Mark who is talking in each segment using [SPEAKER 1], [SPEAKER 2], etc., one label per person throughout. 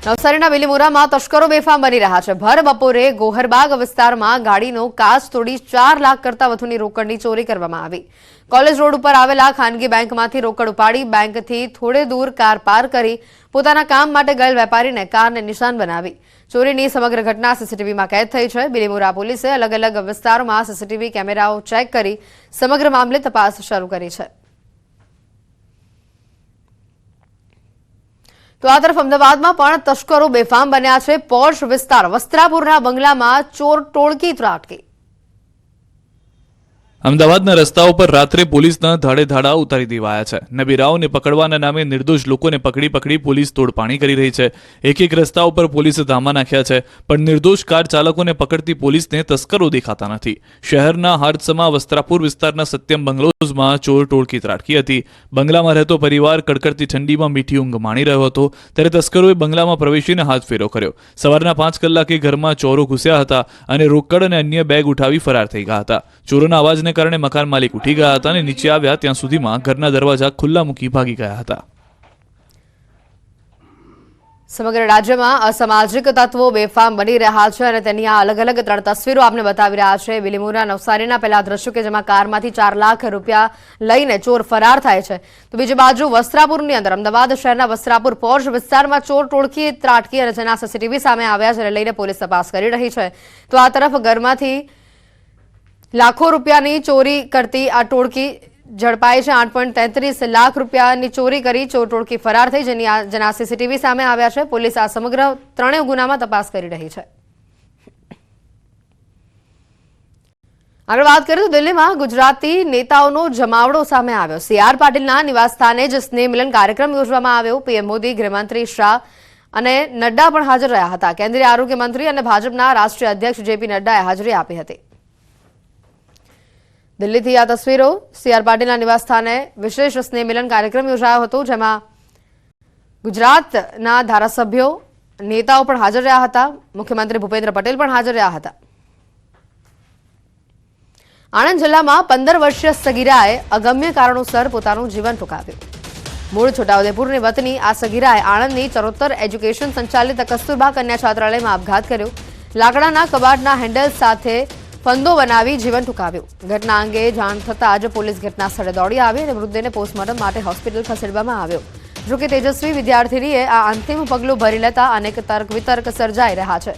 [SPEAKER 1] નવસારીના બિલીમોરામાં તસ્કરો બેફામ બની રહ્યા છે। ભર બપોરે ગોહરબાગ વિસ્તારમાં ગાડીનો કાચ તોડી 4 લાખ કરતા વધુની રોકડની ચોરી કરવામાં આવી। કોલેજ રોડ ઉપર આવેલા ખાનગી બેંકમાંથી રોકડ ઉપાડી બેંકથી થોડે દૂર કાર પાર્ક કરી પોતાના કામ માટે ગયેલ વેપારીને કારને નિશાન બનાવી ચોરીની સમગ્ર ઘટના સીસીટીવીમાં કેદ થઈ છે। બિલીમોરા પોલીસે અલગ અલગ વિસ્તારોમાં સીસીટીવી કેમેરાઓ ચેક કરી સમગ્ર મામલે તપાસ શરૂ કરી છે। તો આ તરફ અમદાવાદમાં પણ તસ્કરો બેફામ બન્યા છે। પોર્શ વિસ્તાર વસ્ત્રાપુરના બંગલામાં ચોર ટોળકી ત્રાટકી।
[SPEAKER 2] અમદાવાદના રસ્તાઓ પર રાત્રે પોલીસના ધાડે ધાડા ઉતારી દેવાયા છે। નબીરાઓને પકડવાના નામે નિર્દોષ લોકોને પકડી પોલીસ તોડપાણી કરી રહી છે। એક રસ્તાઓ પર પોલીસે ધામા નાખ્યા છે, પણ નિર્દોષ કાર ચાલકોને પકડતી પોલીસને તસ્કરો દેખાતા નથી। શહેરના હાડસમા વસ્ત્રાપુર વિસ્તારના સત્યમ બંગલોઝમાં ચોર ટોળકી ત્રાટકી હતી। બંગલામાં રહેતો પરિવાર કડકડતી ઠંડીમાં મીઠી ઊંઘ માણી રહ્યો હતો, ત્યારે તસ્કરોએ બંગલામાં પ્રવેશીને હાથફેરો કર્યો। સવારના 5 કલાકે ઘરમાં ચોરો ઘૂસ્યા હતા અને રોકડ અને અન્ય બેગ ઉઠાવી ફરાર થઈ ગયા હતા। ચોરોના અવાજને કારણે મકાન માલિક ઉઠી ગયા હતા અને નીચે આવ્યા ત્યાં સુધીમાં ઘરના દરવાજા ખુલ્લા મૂકી ભાગી ગયા હતા।
[SPEAKER 1] સમગ્ર રાજ્યમાં અસામાજિક તત્વો બેફામ બની રહ્યા છે અને તેની આ અલગ અલગ 3 તસવીરો આપને બતાવી રહ્યા છે। બિલીમોરા નવસારીના પહેલા દ્રશ્યો કે જેમાં કારમાંથી 4 લાખ રૂપિયા લઈને ચોર ફરાર થાય છે, તો બીજી બાજુ વસ્ત્રાપુરની અંદર અમદાવાદ શહેરના વસ્ત્રાપુર પોર્શ વિસ્તારમાં ચોર ટોળકી ત્રાટકી અને જેના સીસીટીવી સામે આવ્યા છે, લઈને પોલીસ તપાસ કરી રહી છે। તો આ તરફ ઘરમાંથી લાખો રૂપિયાની ચોરી કરતી આ ટોળકી ઝડપાઈ છે। 8.33 લાખ રૂપિયાની ચોરી કરી ચોર ટોળકી ફરાર થઈ, જેના સીસીટીવી સામે આવ્યા છે। પોલીસ આ સમગ્ર 3 ગુનામાં તપાસ કરી રહી છે। આગળ વાત કરીએ તો દિલ્હીમાં ગુજરાતી નેતાઓનો જમાવડો સામે આવ્યો। CR પાટીલના નિવાસસ્થાને જ સ્નેહ મિલન કાર્યક્રમ યોજવામાં આવ્યો। PM મોદી, ગૃહમંત્રી શાહ અને નડ્ડા પણ હાજર રહ્યા હતા। કેન્દ્રીય આરોગ્ય મંત્રી અને ભાજપના રાષ્ટ્રીય અધ્યક્ષ JP નડ્ડાએ હાજરી આપી હતી। દિલ્હીથી આ તસવીરો CR પાટીલના નિવાસસ્થાને વિશેષ સ્નેહ મિલન કાર્યક્રમ યોજાયો હતો, જેમાં ગુજરાતના ધારાસભ્યો, નેતાઓ પણ હાજર રહ્યા હતા। મુખ્યમંત્રી ભૂપેન્દ્ર પટેલ પણ હાજર રહ્યા હતા। આણંદ જિલ્લામાં 15 વર્ષીય સગીરાએ અગમ્ય કારણોસર પોતાનું જીવન ટૂંકાવ્યું। મૂળ છોટાઉદેપુરની વતની આ સગીરાએ આણંદની ચરોતર એજ્યુકેશન સંચાલિત કસ્તુરબા કન્યા છાત્રાલયમાં આપઘાત કર્યો। લાકડાના કબાટના હેન્ડલ સાથે ફંદો બનાવી જીવન ટૂંકાવ્યું। ઘટના અંગે જાણ થતાં જ પોલીસ ઘટના સ્થળે દોડી આવી અને મૃતદેહને પોસ્ટમોર્ટમ માટે હોસ્પિટલ ખસેડવામાં આવ્યો। જોકે તેજસ્વી વિદ્યાર્થીનીએ આ અંતિમ પગલું ભરી લેતા અનેક તર્ક વિતર્ક સર્જાઈ રહ્યા છે।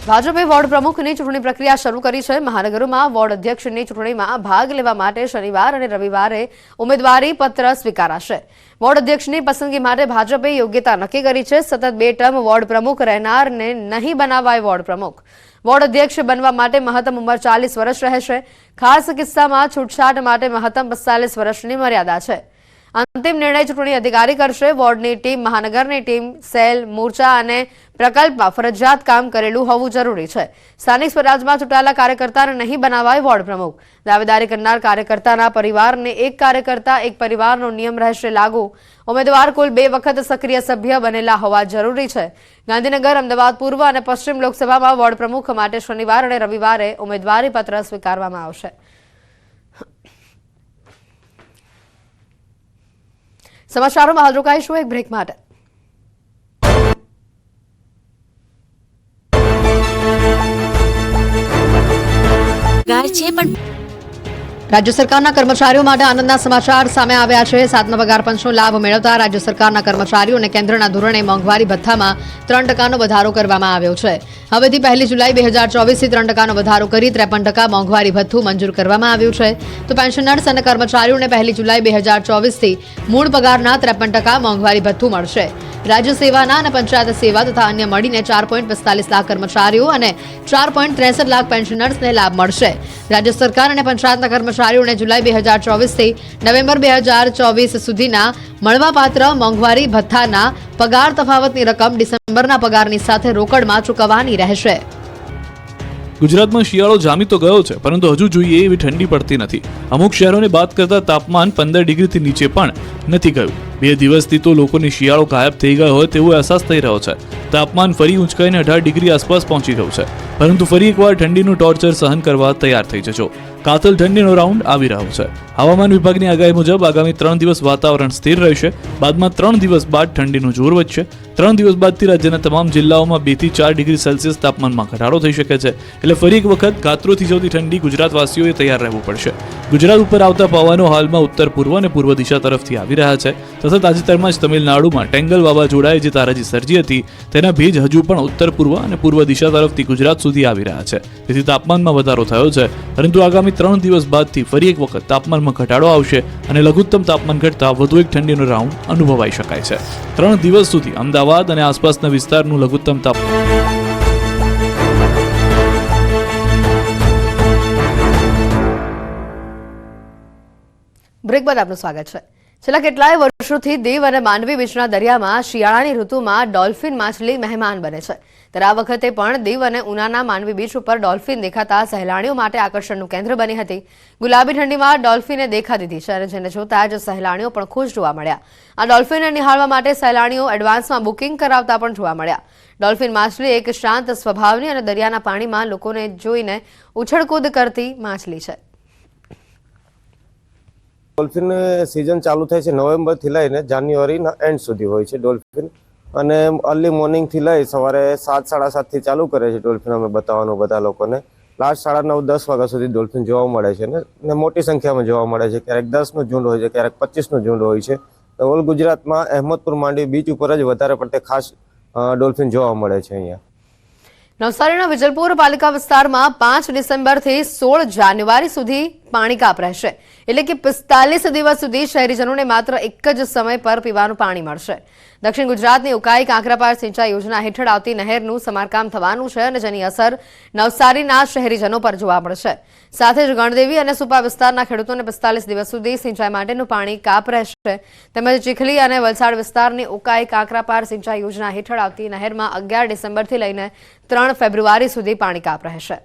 [SPEAKER 1] ભાજપે વોર્ડ પ્રમુખની ચૂંટણી પ્રક્રિયા શરૂ કરી છે। મહાનગરોમાં વોર્ડ અધ્યક્ષની ચૂંટણીમાં ભાગ લેવા માટે શનિવાર અને રવિવારે ઉમેદવારી પત્ર સ્વીકારાશે। વોર્ડ અધ્યક્ષની પસંદગી માટે ભાજપે યોગ્યતા નક્કી કરી છે। સતત 2 ટર્મ વોર્ડ પ્રમુખ રહેનારને નહીં બનાવાય વોર્ડ પ્રમુખ। વોર્ડ અધ્યક્ષ બનવા માટે મહત્તમ ઉંમર 40 વર્ષ રહેશે। ખાસ કિસ્સામાં છૂટછાટ માટે મહત્તમ 45 વર્ષની મર્યાદા છે। અંતિમ નિર્ણય ચૂંટણી અધિકારી કરશે। વોર્ડની ટીમ, મહાનગરની ટીમ, સેલ, મોરચા અને પ્રકલ્પમાં ફરજિયાત કામ કરેલું હોવું જરૂરી છે। સ્થાનિક સ્વરાજમાં ચૂંટાયેલા કાર્યકર્તાને નહીં બનાવાય વોર્ડ પ્રમુખ। દાવેદારી કરનાર કાર્યકર્તાના પરિવારને એક કાર્યકર્તા એક પરિવારનો નિયમ રહેશે લાગુ। ઉમેદવાર કુલ 2 વખત સક્રિય સભ્ય બનેલા હોવા જરૂરી છે। ગાંધીનગર, અમદાવાદ પૂર્વ અને પશ્ચિમ લોકસભામાં વોર્ડ પ્રમુખ માટે શનિવાર અને રવિવારે ઉમેદવારી પત્ર સ્વીકારવામાં આવશે। સમાચારોમાં હાલ રોકાઈશું એક બ્રેક માટે। રાજ્ય સરકારના કર્મચારીઓ માટે આનંદના સમાચાર સામે આવ્યા છે। 7મા પગાર પંચનો લાભ મેળવતા રાજ્ય સરકારના કર્મચારીઓને કેન્દ્રના ધોરણે મોંઘવારી ભથ્થામાં 3% વધારો કરવામાં આવ્યો છે। હવેથી 1 જુલાઈ 2024થી 3% વધારો કરી 53% મોંઘવારી ભથ્થું મંજૂર કરવામાં આવ્યું છે। તો પેન્શનર્સ અને કર્મચારીઓને 1 જુલાઈ 2024થી મૂળ પગારના 53% મોંઘવારી ભથ્થું મળશે। રાજ્ય સેવાના અને પંચાયત સેવા તથા અન્ય મળીને 4.45 લાખ કર્મચારીઓ અને 4.63 લાખ પેન્શનર્સને લાભ મળશે। રાજ્ય સરકાર અને પંચાયતના કર્મચારીઓને જુલાઈ 2024થી નવેમ્બર 2024 સુધીના મળવાપાત્ર મોંઘવારી ભથ્થાના પગાર તફાવતની રકમ ડિસેમ્બરના પગારની સાથે રોકડમાં ચૂકવવાની રહેશે।
[SPEAKER 2] ગુજરાતમાં શિયાળો જામી તો ગયો છે, પરંતુ હજુ જોઈએ એવી ઠંડી પડતી નથી। અમુક શહેરોને બાદ કરતા તાપમાન 15 ડિગ્રીથી નીચે પણ નથી ગયું। 2 દિવસથી તો લોકોની શિયાળો ગાયબ થઈ ગયો હોય તેવો અહેસાસ થઈ રહ્યો છે. તાપમાન ફરી ઊંચકાઈને 18 ડિગ્રી આસપાસ પહોંચી ગયું છે, પરંતુ ફરી એકવાર ઠંડીનું ટોર્ચર સહન કરવા તૈયાર થઈ જજો. કાતિલ ઠંડીનો રાઉન્ડ આવી રહ્યો છે. હવામાન વિભાગની આગાહી મુજબ આગામી 3 દિવસ વાતાવરણ સ્થિર રહેશે. બાદમાં 3 દિવસ બાદ ઠંડીનું જોર વધશે. 3 દિવસ બાદથી રાજ્યના તમામ જિલ્લાઓમાં 2 થી 4 ડિગ્રી સેલ્સિયસ તાપમાનમાં ઘટાડો થઈ શકે છે. એટલે ફરી એક વખત ગાત્રો થીજવતી ઠંડી ગુજરાતવાસીઓએ તૈયાર રહેવું પડશે. ગુજરાત ઉપર આવતા પવનો હાલમાં ઉત્તર પૂર્વ અને પૂર્વ દિશા તરફથી આવી રહ્યા છે. તથા તાજેતરમાં જ તમિલનાડુમાં ટેંગલ વાવાઝોડાએ જે તારાજી સર્જી હતી તેના ભેજ હજુ પણ ઉત્તર પૂર્વ અને પૂર્વ દિશા તરફથી ગુજરાત સુધી આવી રહ્યા છે. તેથી તાપમાનમાં વધારો થયો છે, પરંતુ આગામી 3 દિવસ બાદથી ફરી એક વખત તાપમાનમાં ઘટાડો આવશે અને લઘુત્તમ તાપમાન ઘટતા વધુ એક ઠંડીનો રાઉન્ડ અનુભવાઈ શકાય છે. 3 દિવસ સુધી અમદાવાદ અને આસપાસના વિસ્તારનું લઘુત્તમ તાપમાન
[SPEAKER 1] બ્રેક બાદ આપનું સ્વાગત છે. છેલ્લા કેટલાય વર્ષોથી દીવ અને માંડવી બીચના દરિયામાં શિયાળાની ઋતુમાં ડોલ્ફિન માછલી મહેમાન બને છે. ત્યારે આ વખતે પણ દીવ અને ઉનાના માંડવી બીચ ઉપર ડોલ્ફિન દેખાતા સહેલાણીઓ માટે આકર્ષણનું કેન્દ્ર બની હતી. ગુલાબી ઠંડીમાં ડોલ્ફિને દેખા દીધી છે અને જેને જોતા જ સહેલાણીઓ પણ ખુશ જોવા મળ્યા. આ ડોલ્ફિનને નિહાળવા માટે સહેલાણીઓ એડવાન્સમાં બુકિંગ કરાવતા પણ જોવા મળ્યા. ડોલ્ફિન માછલી એક શાંત સ્વભાવની અને દરિયાના પાણીમાં લોકોને જોઈને ઉછળકૂદ કરતી માછલી છે.
[SPEAKER 3] ડોલ્ફિન સિઝન ચાલુ થાય છે નવેમ્બરથી લઈને જાન્યુઆરીના એન્ડ સુધી હોય છે ડોલ્ફિન, અને અર્લી મોર્નિંગથી લઈ સવારે 7, 7:30થી ચાલુ કરે છે ડોલ્ફિન અમે બતાવવાનું બધા લોકોને. લાસ્ટ 9:30, 10 વાગ્યા સુધી ડોલ્ફિન જોવા મળે છે ને મોટી સંખ્યામાં જોવા મળે છે. ક્યારેક 10નું ઝુંડ હોય છે, ક્યારેક 25નું ઝુંડ હોય છે. ઓલ ગુજરાતમાં અહેમદપુર માંડવી બીચ ઉપર જ વધારે પડતે ખાસ ડોલ્ફિન જોવા મળે છે. અહીંયા
[SPEAKER 1] નવસારીના વિજલપુર પાલિકા વિસ્તારમાં 5 ડિસેમ્બરથી 16 જાન્યુઆરી સુધી પાણી કાપ રહેશે. એટલે કે 45 દિવસ સુધી શહેરીજનોને માત્ર એક જ સમય પર પીવાનું પાણી મળશે. દક્ષિણ ગુજરાતની ઉકાઈ કાંકરાપાર સિંચાઈ યોજના હેઠળ આવતી નહેરનું સમારકામ થવાનું છે અને જેની અસર નવસારીના શહેરીજનો પર જોવા મળશે. સાથે જ ગણદેવી અને સુપા વિસ્તારના ખેડૂતોને 45 દિવસ સુધી સિંચાઈ માટેનું પાણી કાપ રહેશે. તેમજ ચીખલી અને વલસાડ વિસ્તારની ઉકાઈ કાંકરાપાર સિંચાઈ યોજના હેઠળ આવતી નહેરમાં 11 ડિસેમ્બરથી લઈને 3 ફેબ્રુઆરી સુધી પાણી કાપ રહેશે.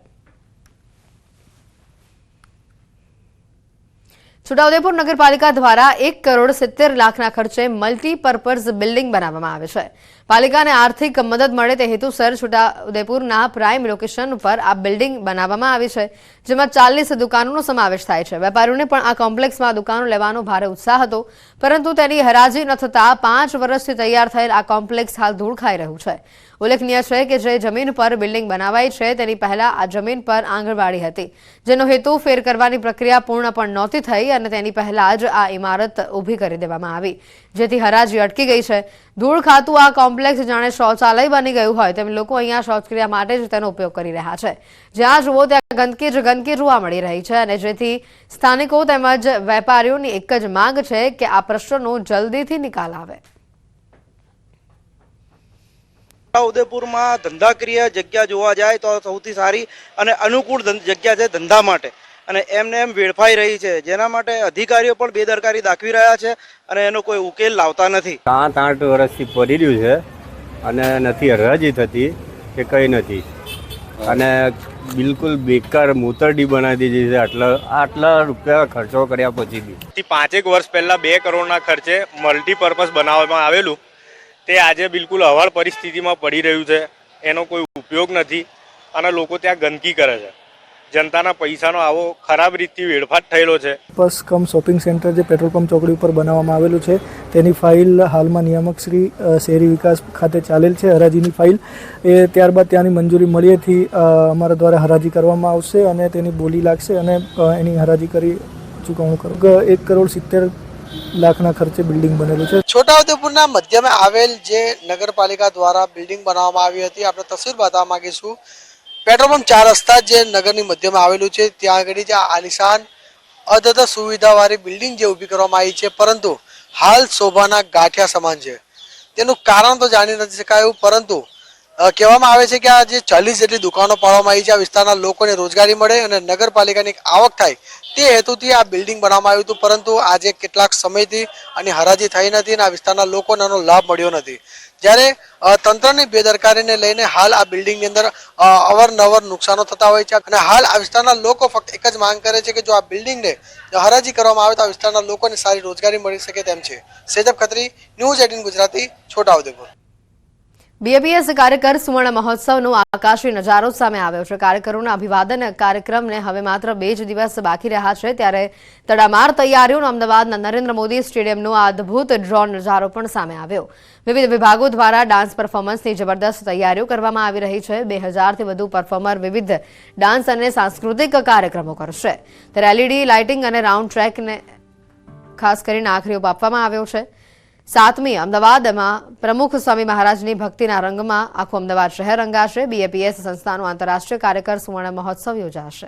[SPEAKER 1] છોટાઉદેપુર નગરપાલિકા દ્વારા 1,70,00,000ના ખર્ચે મલ્ટીપર્પઝ બિલ્ડિંગ બનાવવામાં આવે છે. પાલિકાને આર્થિક મદદ મળે તે હેતુસર છોટાઉદેપુરના પ્રાઇમ લોકેશન ઉપર આ બિલ્ડિંગ બનાવવામાં આવી છે, જેમાં 40 દુકાનોનો સમાવેશ થાય છે. વેપારીઓને પણ આ કોમ્પ્લેક્સમાં દુકાનો લેવાનો ભારે ઉત્સાહ હતો, પરંતુ તેની હરાજી ન થતાં 5 વર્ષથી તૈયાર થયેલ આ કોમ્પ્લેક્સ હાલ ધૂળ ખાઈ રહ્યું છે. ઉલ્લેખનીય છે કે જે જમીન પર બિલ્ડિંગ બનાવાઈ છે તેની પહેલા આ જમીન પર આંગણવાડી હતી, જેનો હેતુ ફેર કરવાની પ્રક્રિયા પૂર્ણ પણ નહોતી થઈ અને તેની પહેલા જ આ ઇમારત ઊભી કરી દેવામાં આવી, જેથી હરાજી અટકી ગઈ છે. ધૂળ ખાતું આ કોમ્પ્લેક્સ જાણે શૌચાલય બની ગયું હોય તેમ લોકો અહીંયા શૌચક્રિયા માટે જ તેનો ઉપયોગ કરી રહ્યા છે. જ્યાં જુઓ ત્યાં ગંદકી જોવા મળી રહી છે અને જેથી સ્થાનિકો તેમજ વેપારીઓની એક જ માંગ છે કે આ પ્રશ્નનો જલ્દીથી નિકાલ આવે.
[SPEAKER 4] ઉદયપુરમાં ધંધાકીય જગ્યા જોવા જાય તો સૌથી સારી અને અનુકૂળ જગ્યા છે ધંધા માટે, અને એમને એમ વેડફાઈ રહી છે, જેના માટે અધિકારીઓ પણ બેદરકારી દાખવી રહ્યા છે અને એનો કોઈ ઉકેલ લાવતા નથી.
[SPEAKER 5] 7-8 વર્ષથી પડી રહ્યું છે અને નથી હરાજી થતી કે કંઈ નથી, અને બિલકુલ બેકાર મૂતરડી બનાવી દીધી છે. આટલા રૂપિયા ખર્ચો કર્યા પછી બી
[SPEAKER 6] 5 વર્ષ પહેલા 2 કરોડના ખર્ચે મલ્ટીપર્પઝ બનાવવામાં આવેલું તે આજે બિલકુલ હવાળ પરિસ્થિતિમાં પડી રહ્યું છે. એનો કોઈ ઉપયોગ નથી અને લોકો ત્યાં ગંદકી કરે છે. જનતાના પૈસાનો આવો ખરાબ રીતથી વેડફાટ થયેલો છે.
[SPEAKER 7] બસ કમ શોપિંગ સેન્ટર જે પેટ્રોલ પંપ ચોકડી ઉપર બનાવવામાં આવેલું છે તેની ફાઇલ હાલમાં નિયામક શ્રી શહેરી વિકાસ ખાતે ચાલેલ છે, હરાજીની ફાઇલ. એ ત્યારબાદ ત્યાંની મંજૂરી મળ્યેથી અમારા દ્વારા હરાજી કરવામાં આવશે અને તેની બોલી લાગશે અને એની હરાજી કરી ચૂકવણું કરું. 1,70,00,000ના ખર્ચે બિલ્ડિંગ બનેલું છે.
[SPEAKER 8] છોટાઉદેપુરના મધ્યમે આવેલ જે નગરપાલિકા દ્વારા બિલ્ડિંગ બનાવવામાં આવી હતી, આપણે તસવીર બતાવવા માંગીશું. પેટ્રોલ પંપ 4 રસ્તા જે નગરની મધ્યમાં આવેલું છે ત્યાં આગળ જે આલિશાન અદ્યત સુવિધાવાળી બિલ્ડિંગ જે ઊભી કરવામાં આવી છે, પરંતુ હાલ શોભાના ગાંઠિયા સમાન છે. તેનું કારણ તો જાણી નથી શકાયું, પરંતુ કહેવામાં આવે છે કે આ જે 40 જેટલી દુકાનો પાડવામાં આવી છે, આ વિસ્તારના લોકોને રોજગારી મળે અને નગરપાલિકાની આવક થાય તે હેતુથી આ બિલ્ડિંગ બનાવવામાં આવ્યું હતું, પરંતુ આજે કેટલાક સમયથી આની હરાજી થઈ નથી અને આ વિસ્તારના લોકોને આનો લાભ મળ્યો નથી. જ્યારે તંત્રની બેદરકારીને લઈને હાલ આ બિલ્ડિંગની અંદર અવારનવાર ન્નુકસાનો થતા હોય છે અને હાલ આ વિસ્તારના લોકો ફક્ત એક જ માંગ કરે છે કે જો આ બિલ્ડિંગને હરાજી કરવામાં આવે તો આ વિસ્તારના લોકોને સારી રોજગારી મળી શકે તેમ છે. સેજબ ખત્રી, ન્યૂઝ 18 ગુજરાતી, છોટાઉદેપુર.
[SPEAKER 1] બીએપીએસ કાર્યકર સુવર્ણ મહોત્સવનો આકાશી નજારો સામે આવ્યો છે. કાર્યકરોના અભિવાદન કાર્યક્રમને હવે માત્ર 2 જ દિવસ બાકી રહ્યા છે, ત્યારે તડામાર તૈયારીઓનો અમદાવાદના નરેન્દ્ર મોદી સ્ટેડિયમનો આ અદ્ભુત ડ્રોન નજારો પણ સામે આવ્યો. વિવિધ વિભાગો દ્વારા ડાન્સ પરફોર્મન્સની જબરદસ્ત તૈયારીઓ કરવામાં આવી રહી છે. 2000થી વધુ પરફોર્મર વિવિધ ડાન્સ અને સાંસ્કૃતિક કાર્યક્રમો કરશે. ત્યારે એલઈડી લાઇટિંગ અને રાઉન્ડ ટ્રેકને ખાસ કરીને આખરી ઓપ આપવામાં આવ્યો છે. 7મી અમદાવાદમાં પ્રમુખ સ્વામી મહારાજની ભક્તિના રંગમાં આખું અમદાવાદ શહેર રંગાશે. બીએપીએસ સંસ્થાનો આંતરરાષ્ટ્રીય કાર્યકર સુવર્ણ મહોત્સવ યોજાશે.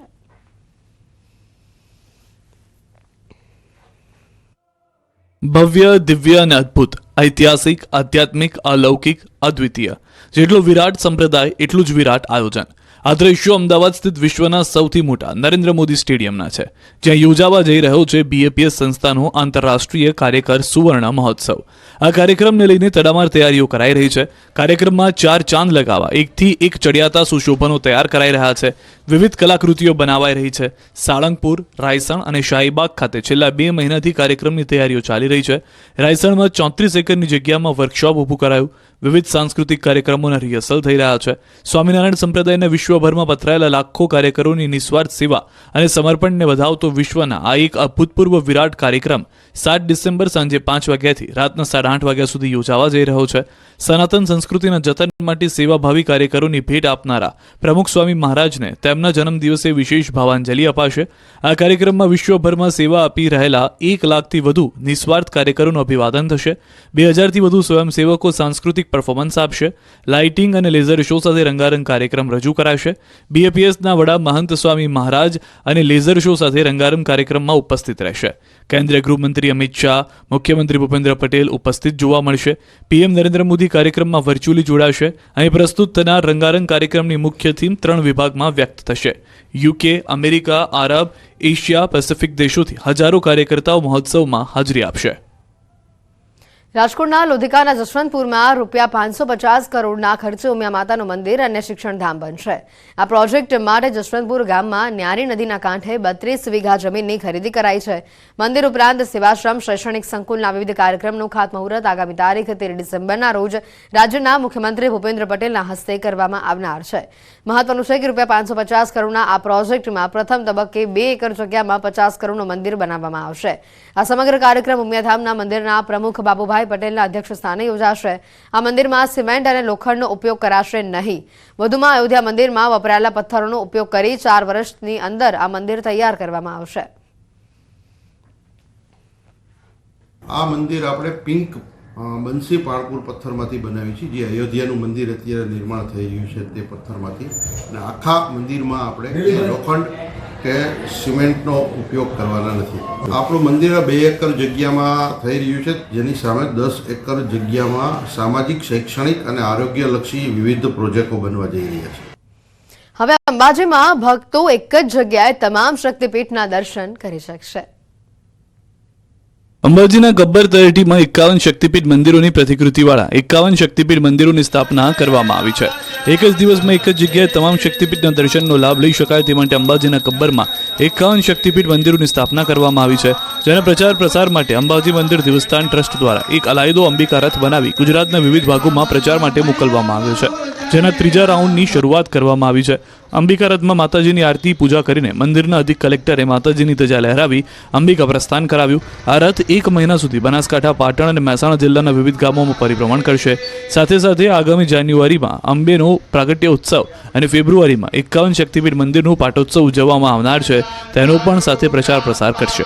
[SPEAKER 2] ભવ્ય, દિવ્ય અને અદ્ભુત, ઐતિહાસિક, આધ્યાત્મિક, અલૌકિક, અદ્વિતીય. જેટલો વિરાટ સંપ્રદાય એટલું જ વિરાટ આયોજન. આ દ્રશ્યો અમદાવાદ સ્થિત વિશ્વના સૌથી મોટા નરેન્દ્ર મોદી સ્ટેડિયમના છે, જ્યાં યોજાવા જઈ રહ્યો છે બીએપીએસ સંસ્થાનો આંતરરાષ્ટ્રીય કાર્યકર સુવર્ણ મહોત્સવ. આ કાર્યક્રમને લઈને તડામાર તૈયારીઓ કરાઈ રહી છે. કાર્યક્રમમાં 4 ચાંદ લગાવવા એકથી એક ચડિયાતા સુશોભનો તૈયાર કરાઈ રહ્યા છે. વિવિધ કલાકૃતિઓ બનાવાઈ રહી છે. સાળંગપુર, રાયસણ અને શાહીબાગ ખાતે છેલ્લા 2 મહિનાથી કાર્યક્રમની તૈયારીઓ ચાલી રહી છે. રાયસણમાં 34 એકરની જગ્યામાં વર્કશોપ ઊભું કરાયું. વિવિધ સાંસ્કૃતિક કાર્યક્રમોના રિહર્સલ થઈ રહ્યા છે. સ્વામિનારાયણ સંપ્રદાયના વિશ્વભરમાં પથરાયેલા લાખો કાર્યકરોની નિસ્વાર્થ સેવા અને સમર્પણને વધાવતો વિશ્વના આ એક અભૂતપૂર્વ વિરાટ કાર્યક્રમ 7 ડિસેમ્બર સાંજે 5 વાગ્યાથી રાતના 8:30 વાગ્યા સુધી યોજાવા જઈ રહ્યો છે. સનાતન સંસ્કૃતિના જતન માટે સેવાભાવી કાર્યકરોની ભેટ આપનારા પ્રમુખ સ્વામી મહારાજને તેમના જન્મદિવસે વિશેષ ભાવાંજલિ અપાશે. આ કાર્યક્રમમાં વિશ્વભરમાં સેવા આપી રહેલા 1 લાખથી વધુ નિસ્વાર્થ કાર્યકરોનું અભિવાદન થશે. 2000થી વધુ સ્વયંસેવકો સાંસ્કૃતિક પરફોર્મન્સ આપશે. લાઇટિંગ અને લેઝર શો સાથે રંગારંગ કાર્યક્રમ રજૂ કરાશે. બીએપીએસના વડા મહંત સ્વામી મહારાજ અને લેઝર શો સાથે રંગારંગ કાર્યક્રમમાં ઉપસ્થિત રહેશે. કેન્દ્રીય ગૃહમંત્રી અમિત શાહ, મુખ્યમંત્રી ભૂપેન્દ્ર પટેલ ઉપસ્થિત જોવા મળશે. પીએમ નરેન્દ્ર મોદી કાર્યક્રમમાં વર્ચ્યુઅલી જોડાશે. અહીં પ્રસ્તુત થનાર રંગારંગ કાર્યક્રમની મુખ્ય થીમ 3 વિભાગમાં વ્યક્ત થશે. યુકે, અમેરિકા, આરબ, એશિયા, પેસિફિક દેશોથી હજારો કાર્યકર્તાઓ મહોત્સવમાં હાજરી આપશે.
[SPEAKER 1] રાજકોટના લોધિકાના જશવંતપુરમાં ₹550 કરોડના ખર્ચે ઉમિયા માતાનું મંદિર અને શિક્ષણધામ બનશે. આ પ્રોજેક્ટ માટે જશવંતપુર ગામમાં ન્યારી નદીના કાંઠે 32 વીઘા જમીનની ખરીદી કરાઈ છે. મંદિર ઉપરાંત સેવાશ્રમ, શૈક્ષણિક સંકુલના વિવિધ કાર્યક્રમનું ખાતમુહૂર્ત આગામી તારીખ 13 ડિસેમ્બરના રોજ રાજ્યના મુખ્યમંત્રી ભૂપેન્દ્ર પટેલના હસ્તે કરવામાં આવનાર છે. મહત્વનું છે કે ₹550 કરોડના આ પ્રોજેક્ટમાં પ્રથમ તબક્કે 2 એકર જગ્યામાં 50 કરોડનું મંદિર બનાવવામાં આવશે. આ સમગ્ર કાર્યક્રમ ઉમિયાધામના મંદિરના પ્રમુખ બાબુભાઈ પટેલના અધ્યક્ષ સ્થાને યોજાશે. આ મંદિરમાં સિમેન્ટ અને લોખંડનો ઉપયોગ કરાશે નહીં. વધુમાં અયોધ્યા મંદિરમાં વપરાયેલા પથ્થરોનો ઉપયોગ કરી 4 વર્ષની અંદર આ મંદિર તૈયાર કરવામાં આવશે.
[SPEAKER 9] આ મંદિર આપણે પિંક બંસી પાળપુર પથ્થરમાંથી બનાવ્યું છે, જે અયોધ્યાનું મંદિર અત્યારે નિર્માણ થઈ રહ્યું છે તે પથ્થરમાંથી. અને આખા મંદિરમાં આપણે લોખંડ કે સિમેન્ટનો ઉપયોગ કરવાના નથી. આપણું મંદિર 2 એકર જગ્યામાં થઈ રહ્યું છે, જેની સામે 10 એકર જગ્યામાં સામાજિક, શૈક્ષણિક અને આરોગ્યલક્ષી વિવિધ પ્રોજેક્ટો બનવા જઈ રહ્યા છે.
[SPEAKER 1] હવે અંબાજીમાં ભક્તો એક જ જગ્યાએ તમામ શક્તિપીઠના દર્શન કરી શકશે.
[SPEAKER 2] અંબાજીના ગબ્બર તળેટીમાં 51 શક્તિપીઠ મંદિરોની પ્રતિકૃતિવાળા 51 શક્તિપીઠ મંદિરોની સ્થાપના કરવામાં આવી છે. એક જ દિવસમાં એક જ જગ્યાએ તમામ શક્તિપીઠના દર્શનનો લાભ લઈ શકાય તે માટે અંબાજીના ગબ્બરમાં 51 શક્તિપીઠ મંદિરોની સ્થાપના કરવામાં આવી છે. જેના પ્રચાર પ્રસાર માટે અંબાજી મંદિર દેવસ્થાન ટ્રસ્ટ દ્વારા એક અલાયદો અંબિકા રથ બનાવી ગુજરાતના વિવિધ ભાગોમાં પ્રચાર માટે મોકલવામાં આવ્યો છે, જેના 3જા રાઉન્ડની શરૂઆત કરવામાં આવી છે. અંબિકા રથમાં માતાજીની આરતી પૂજા કરીને મંદિરના અધિક કલેક્ટરે માતાજીની ધજા લહેરાવી અંબિકા પ્રસ્થાન કરાવ્યું. આ રથ 1 મહિના સુધી બનાસકાંઠા, પાટણ અને મહેસાણા જિલ્લાના વિવિધ ગામોમાં પરિભ્રમણ કરશે. સાથે સાથે આગામી જાન્યુઆરીમાં અંબેનો પ્રાગટ્ય ઉત્સવ અને ફેબ્રુઆરીમાં 51 શક્તિપીઠ મંદિરનું પાટોત્સવ ઉજવવામાં આવનાર છે, તેનો પણ સાથે પ્રચાર પ્રસાર કરશે.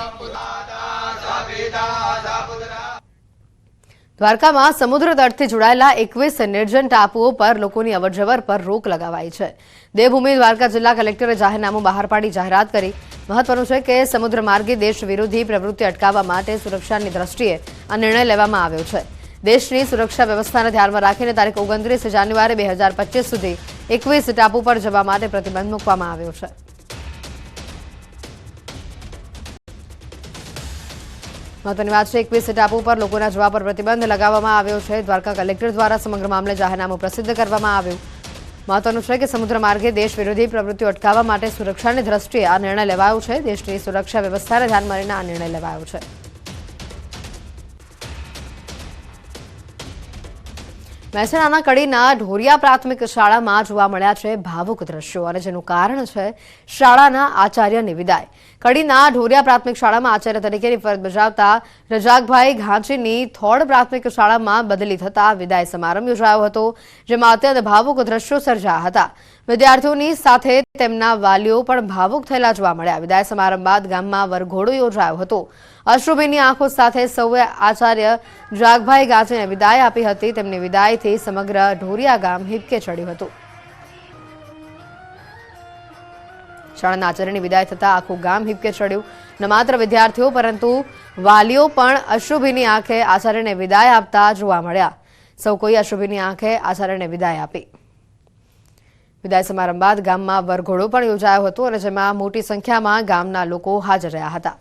[SPEAKER 1] દ્વારકામાં સમુદ્ર તટથી જોડાયેલા 21 નિર્જન ટાપુઓ પર લોકોની અવરજવર પર રોક લગાવાઈ છે. દેવભૂમિ દ્વારકા જિલ્લા કલેક્ટરે જાહેરનામું બહાર પાડી જાહેરાત કરી. મહત્વનું છે કે સમુદ્ર માર્ગે દેશ વિરોધી પ્રવૃત્તિ અટકાવવા માટે સુરક્ષાની દ્રષ્ટિએ આ નિર્ણય લેવામાં આવ્યો છે. દેશની સુરક્ષા વ્યવસ્થાને ધ્યાનમાં રાખીને તારીખ 29 જાન્યુઆરી 2025 સુધી 21 ટાપુ પર જવા માટે પ્રતિબંધ મૂકવામાં આવ્યો છે. મહત્વની વાત છે 21 ટાપુ પર લોકોના જવા પર પ્રતિબંધ લગાવવામાં આવ્યો છે. દ્વારકા કલેક્ટર દ્વારા સમગ્ર મામલે જાહેરનામું પ્રસિદ્ધ કરવામાં આવ્યું. મહત્વનું છે કે સમુદ્ર માર્ગે દેશ વિરોધી પ્રવૃત્તિઓ અટકાવવા માટે સુરક્ષાની દ્રષ્ટિએ આ નિર્ણય લેવાયો છે. દેશની સુરક્ષા વ્યવસ્થાને ધ્યાનમાં લઈને આ નિર્ણય લેવાયો છે. મહેસાણાના કડીના ઢોરિયા પ્રાથમિક શાળામાં જોવા મળ્યા છે ભાવુક દ્રશ્યો અને જેનું કારણ છે શાળાના આચાર્યની વિદાય. કડીના ઢોરિયા પ્રાથમિક શાળામાં આચાર્ય તરીકેની ફરજ બજાવતા રજાકભાઈ ઘાંચીની થોડ પ્રાથમિક શાળામાં બદલી થતા વિદાય સમારંભ યોજાયો હતો, જેમાં અત્યંત ભાવુક દ્રશ્યો સર્જાયા હતા. વિદ્યાર્થીઓની સાથે તેમના વાલીઓ પણ ભાવુક થયેલા જોવા મળ્યા. વિદાય સમારંભ બાદ ગામમાં વરઘોડો યોજાયો હતો. અશ્રુભીની આંખો સાથે સૌએ આચાર્ય જાગભાઈ ગાંચીને વિદાય આપી હતી. તેમની વિદાયથી સમગ્ર ઢોરિયા ગામ હિબકે ચડ્યું હતું. શાળાના આચાર્યની વિદાય થતા આખું ગામ હિબકે ચડ્યું. ન માત્ર વિદ્યાર્થીઓ પરંતુ વાલીઓ પણ અશ્રુભીની આંખે આચાર્યને વિદાય આપતા જોવા મળ્યા. સૌ કોઈ અશ્રુભીની આંખે આચાર્યને વિદાય આપી. વિદાય સમારંભ બાદ ગામમાં વરઘોડો પણ યોજાયો હતો અને જેમાં મોટી સંખ્યામાં ગામના લોકો હાજર રહ્યા હતા.